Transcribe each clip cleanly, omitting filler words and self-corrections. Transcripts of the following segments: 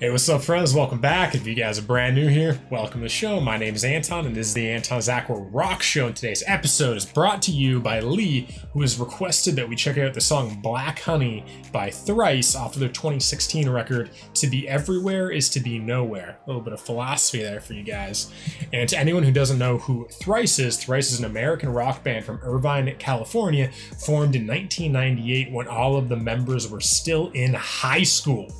Hey, what's up, friends? Welcome back. If you guys are brand new here, welcome to the show. My name is Anton, and this is the Anton Zachor Rock Show. And today's episode is brought to you by Lee, who has requested that we check out the song Black Honey by THRICE off of their 2016 record, To Be Everywhere is to Be Nowhere. A little bit of philosophy there for you guys. And to anyone who doesn't know who THRICE is an American rock band from Irvine, California, formed in 1998 when all of the members were still in high school.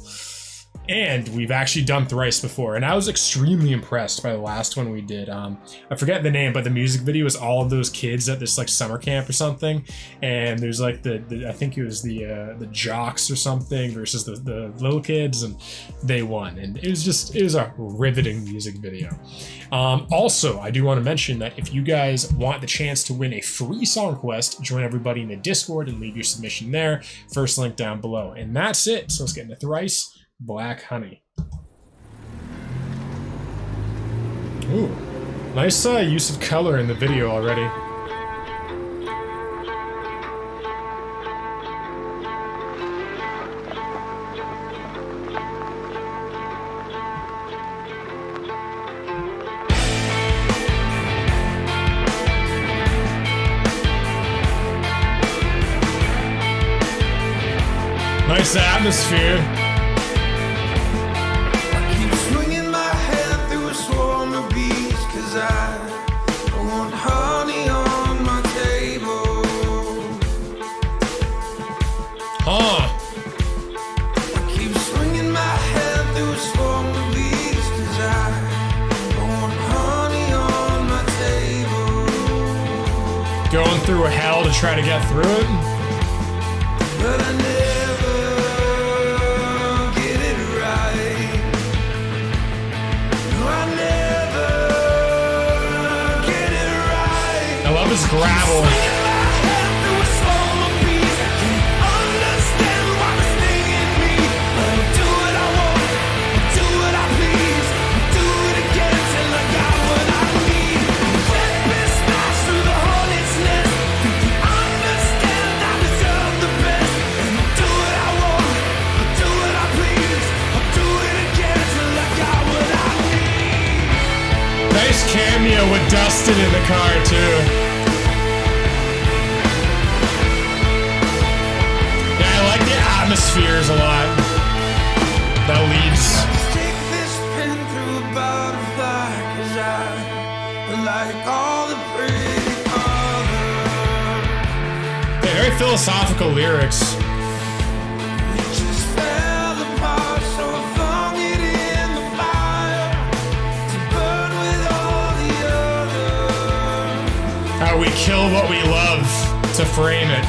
And we've actually done THRICE before, and I was extremely impressed by the last one we did. I forget the name, but the music video is all of those kids at this like summer camp or something, and there's like the I think it was the jocks or something versus the little kids, and they won, and it was a riveting music video. Also, I do want to mention that if you guys want the chance to win a free song quest, join everybody in the Discord and leave your submission there. First link down below, and that's it. So let's get into THRICE. Black Honey. Ooh, nice use of color in the video already. Nice atmosphere. Going through hell to try to get through it. But I never get it right. No, I never get it right. I love his gravel. Cameo with Dustin in the car too. Yeah, I like the atmospheres a lot. That leads. Stick this pen through a butterfly, 'cause I like all the pretty colors. Yeah, very philosophical lyrics. How we kill what we love to frame it.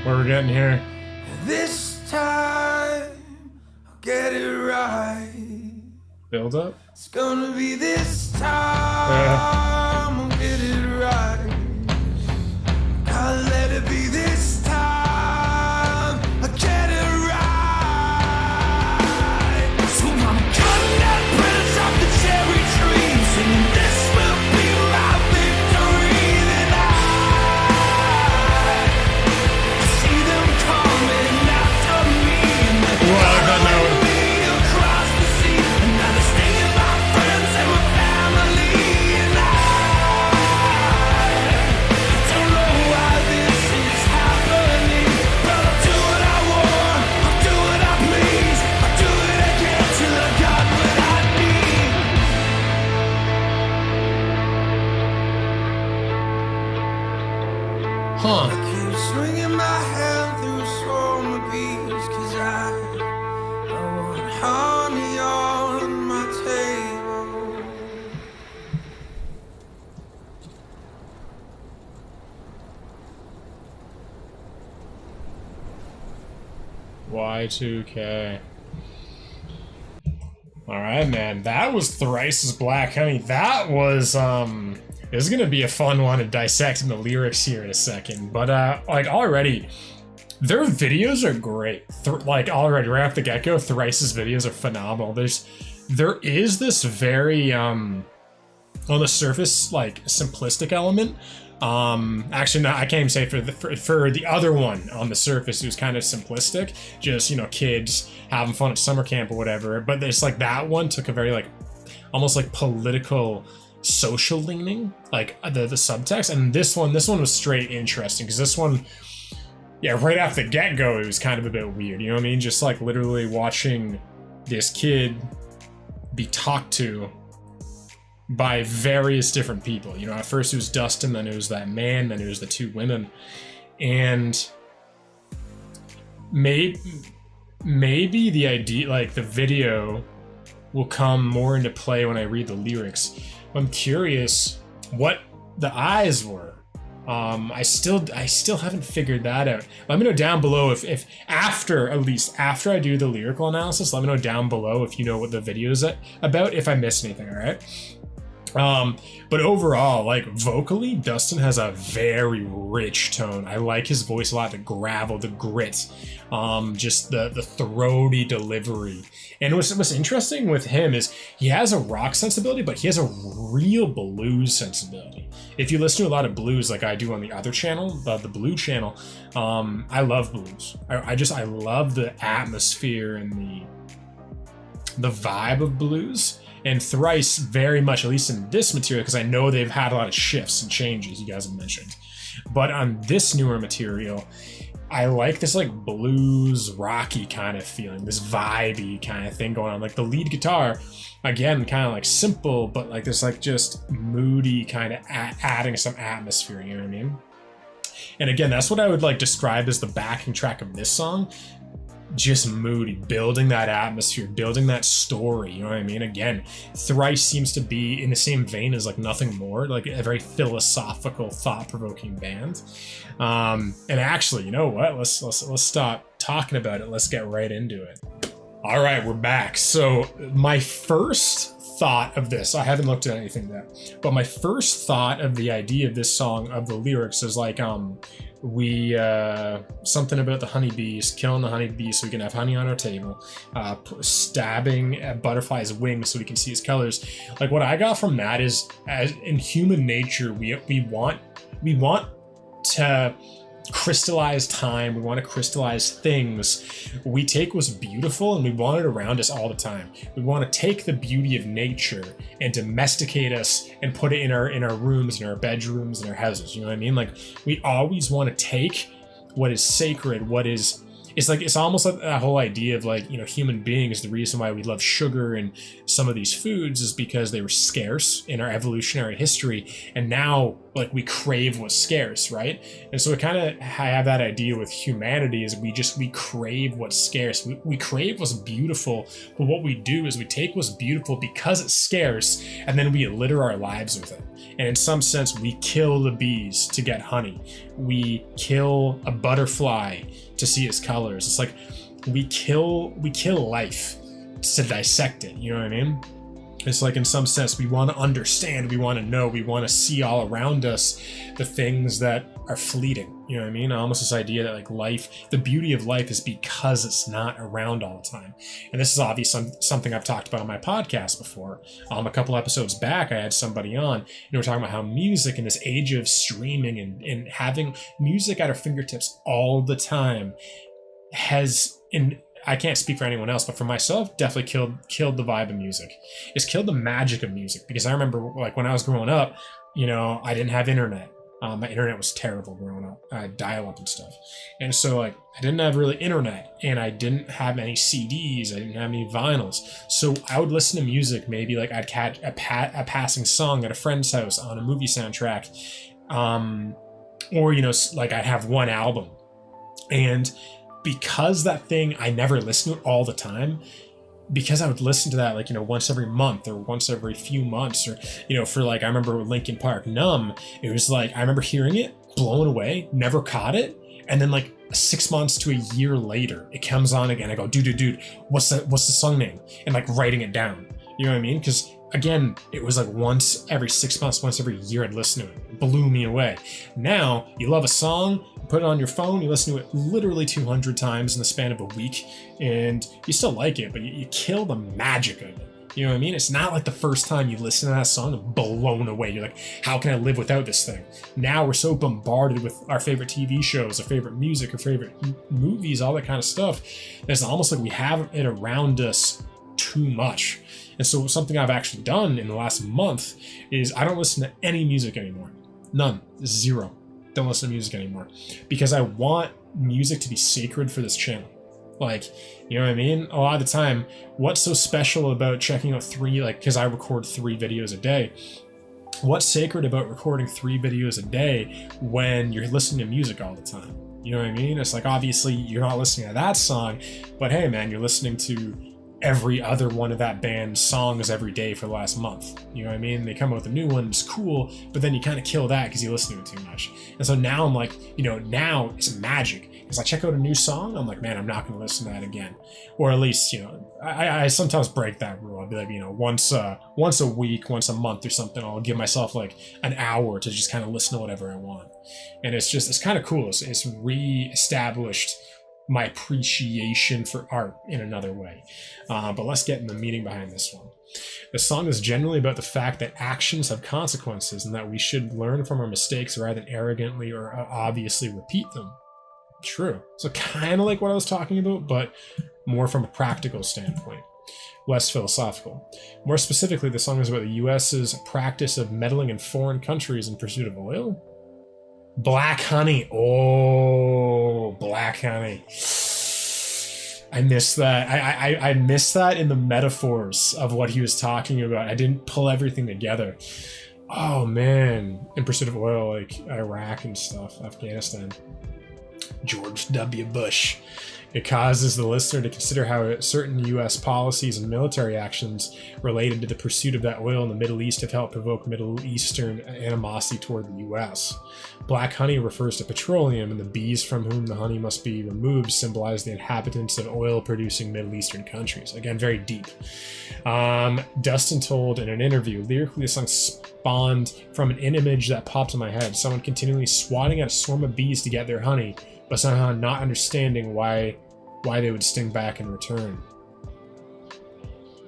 What we're getting here. This time, I'll get it right. Build up. It's gonna be this time, I'll get it right. I'll let it be this time, I'll get it right. So I'm cutting that branch off the cherry tree, singing this will be my victory. Then I see them coming after me, and they're following me across the sea, and now they're stinging my friends and my family, and I don't know why this is happening, but I'll do what I want, I'll do what I please, I'll do it again till I got what I need. Huh. I keep swinging my hand through a swarm of bees, 'cause I want honey on my table. Y2K. All right, man. That was Thrice's Black Honey. That was this is gonna be a fun one to dissect in the lyrics here in a second. But like already, their videos are great. Like already right off the get-go, Thrice's videos are phenomenal. There is this very on the surface like simplistic element. Actually, no, I can't even say for the other one on the surface, it was kind of simplistic, just, you know, kids having fun at summer camp or whatever. But it's like that one took a very like almost like political, social leaning, like the subtext. And this one was straight interesting because this one, yeah, right off the get-go, it was kind of a bit weird. You know what I mean? Just like literally watching this kid be talked to by various different people. You know, at first it was Dustin, then it was that man, then it was the two women. And maybe the idea, like the video will come more into play when I read the lyrics. I'm curious what the eyes were. I still haven't figured that out. Let me know down below if after I do the lyrical analysis, let me know down below if you know what the video is about, if I missed anything, all right? But overall, like vocally, Dustin has a very rich tone. I like his voice a lot, the gravel, the grit, just the throaty delivery. And what's interesting with him is he has a rock sensibility, but he has a real blues sensibility. If you listen to a lot of blues like I do on the other channel, the Blue channel, I love blues. I love the atmosphere and the vibe of blues. And Thrice very much, at least in this material, because I know they've had a lot of shifts and changes you guys have mentioned. But on this newer material, I like this like blues rocky kind of feeling, this vibey kind of thing going on. Like the lead guitar, again, kind of like simple, but like this like just moody kind of adding some atmosphere, you know what I mean? And again, that's what I would like describe as the backing track of this song. Just moody, building that atmosphere, building that story, you know what I mean? Again, Thrice seems to be in the same vein as like Nothing More, like a very philosophical, thought-provoking band. And actually, you know what? Let's stop talking about it. Let's get right into it. All right, we're back. So my first thought of this, I haven't looked at anything yet, but my first thought of the idea of this song, of the lyrics, is like something about the honeybees, killing the honeybees so we can have honey on our table, stabbing a butterfly's wings so we can see his colors. Like what I got from that is, as in human nature, we want to crystallize time, we want to crystallize things. We take what's beautiful and we want it around us all the time. We want to take the beauty of nature and domesticate us and put it in our rooms, in our bedrooms, in our houses. You know what I mean? Like we always want to take what is sacred, it's almost like that whole idea of like, you know, human beings, the reason why we love sugar and some of these foods is because they were scarce in our evolutionary history. And now like we crave what's scarce, right? And so we kind of have that idea with humanity is we crave what's scarce. We crave what's beautiful, but what we do is we take what's beautiful because it's scarce and then we litter our lives with it. And in some sense, we kill the bees to get honey. We kill a butterfly to see its colors. It's like we kill life to dissect it, you know what I mean? It's like in some sense we want to understand, we want to know, we want to see all around us the things that are fleeting, you know what I mean? Almost this idea that like life, the beauty of life is because it's not around all the time. And this is obviously something I've talked about on my podcast before. A couple episodes back I had somebody on and we were talking about how music in this age of streaming and having music at our fingertips all the time has, in I can't speak for anyone else, but for myself, definitely killed the vibe of music. It's killed the magic of music, because I remember like when I was growing up, you know, I didn't have internet. My internet was terrible growing up. I had dial-up and stuff. And so like I didn't have really internet and I didn't have any CDs. I didn't have any vinyls. So I would listen to music. Maybe like I'd catch a passing song at a friend's house on a movie soundtrack. Or, you know, like I'd have one album. And because that thing, I never listened to it all the time, because I would listen to that like, you know, once every month or once every few months, or, you know, for like, I remember Linkin Park, Numb, it was like, I remember hearing it, blown away, never caught it. And then like 6 months to a year later, it comes on again. I go, dude, what's the song name? And like writing it down. You know what I mean? Because again, it was like once every 6 months, once every year I'd listen to it. It blew me away. Now, you love a song, you put it on your phone, you listen to it literally 200 times in the span of a week, and you still like it, but you kill the magic of it. You know what I mean? It's not like the first time you listen to that song and blown away. You're like, how can I live without this thing? Now we're so bombarded with our favorite TV shows, our favorite music, our favorite movies, all that kind of stuff. It's almost like we have it around us too much. And so something I've actually done in the last month is I don't listen to any music anymore. None. Zero. Don't listen to music anymore. Because I want music to be sacred for this channel. Like, you know what I mean? A lot of the time, what's so special about checking out because I record 3 videos a day. What's sacred about recording 3 videos a day when you're listening to music all the time? You know what I mean? It's like, obviously, you're not listening to that song, but hey, man, you're listening to every other one of that band's songs every day for the last month. You know what I mean? They come out with a new one, it's cool, but then you kind of kill that because you listen to it too much. And so now I'm like, now it's magic. Because I check out a new song, I'm like, man, I'm not going to listen to that again. Or at least, I sometimes break that rule. I'll be like, once a week, once a month or something, I'll give myself like an hour to just kind of listen to whatever I want. And it's kind of cool. It's re-established my appreciation for art in another way. But let's get in the meaning behind this one. The song is generally about the fact that actions have consequences and that we should learn from our mistakes rather than arrogantly or obviously repeat them. True. So kind of like what I was talking about, but more from a practical standpoint. Less philosophical. More specifically, the song is about the US's practice of meddling in foreign countries in pursuit of oil. Black honey. Oh, black honey. I missed that. I missed that in the metaphors of what he was talking about. I didn't pull everything together. Oh man. In pursuit of oil, like Iraq and stuff, Afghanistan. George W. Bush. It causes the listener to consider how certain U.S. policies and military actions related to the pursuit of that oil in the Middle East have helped provoke Middle Eastern animosity toward the U.S. Black honey refers to petroleum, and the bees from whom the honey must be removed symbolize the inhabitants of oil-producing Middle Eastern countries. Again, very deep. Dustin told in an interview, lyrically, the song spawned from an image that popped in my head. Someone continually swatting at a swarm of bees to get their honey, but somehow not understanding why they would sting back in return.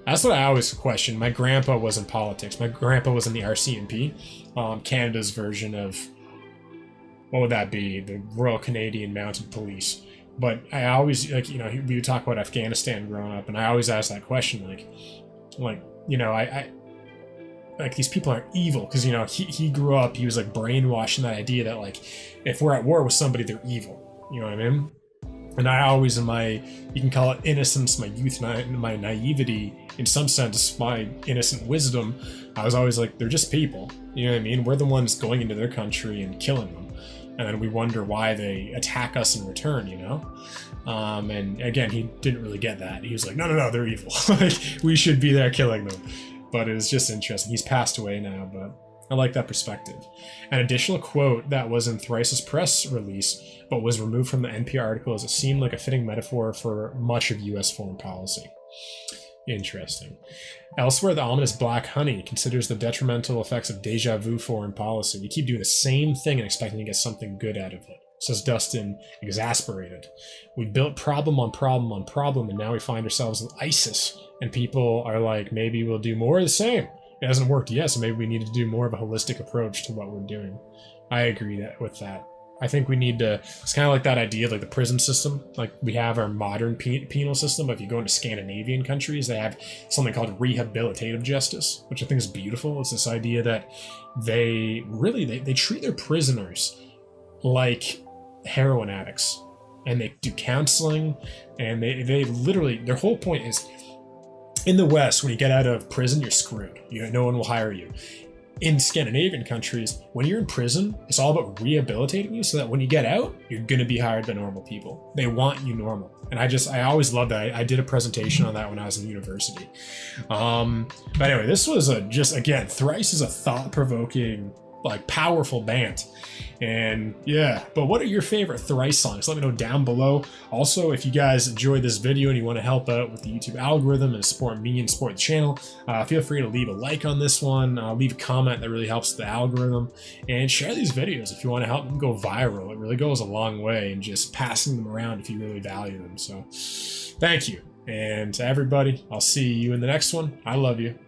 That's what I always question. My grandpa was in politics. My grandpa was in the RCMP, Canada's version of, what would that be? The Royal Canadian Mounted Police. But I always, we would talk about Afghanistan growing up, and I always ask that question, I these people aren't evil, because, he grew up, he was like brainwashed in that idea that like, if we're at war with somebody, they're evil. You know what I mean? And I always, you can call it innocence, my youth, my naivety, in some sense, my innocent wisdom, I was always like, they're just people. You know what I mean? We're the ones going into their country and killing them. And then we wonder why they attack us in return, And again, he didn't really get that. He was like, no, they're evil. Like, we should be there killing them. But it was just interesting. He's passed away now, but I like that perspective. An additional quote that was in Thrice's press release, but was removed from the NPR article, as it seemed like a fitting metaphor for much of U.S. foreign policy. Interesting. Elsewhere, the ominous black honey considers the detrimental effects of deja vu foreign policy. We keep doing the same thing and expecting to get something good out of it, says Dustin, exasperated. We built problem on problem on problem, and now we find ourselves in ISIS, and people are like, maybe we'll do more of the same. It hasn't worked yet, so maybe we need to do more of a holistic approach to what we're doing. I agree with that. I think we need to, it's kind of like that idea of like the prison system. Like we have our modern penal system, but if you go into Scandinavian countries, they have something called rehabilitative justice, which I think is beautiful. It's this idea that they treat their prisoners like heroin addicts, and they do counseling, and they literally, their whole point is, in the West, when you get out of prison, you're screwed. No one will hire you. In Scandinavian countries, when you're in prison, it's all about rehabilitating you so that when you get out, you're going to be hired by normal people. They want you normal. And I always loved that. I did a presentation on that when I was in university. But anyway, this was again, Thrice is a thought-provoking, like powerful band. And yeah, but what are your favorite Thrice songs? Let me know down below. Also, if you guys enjoyed this video and you want to help out with the YouTube algorithm and support me and support the channel, feel free to leave a like on this one, leave a comment. That really helps the algorithm, and share these videos if you want to help them go viral. It really goes a long way in just passing them around if you really value them. So thank you. And to everybody, I'll see you in the next one. I love you.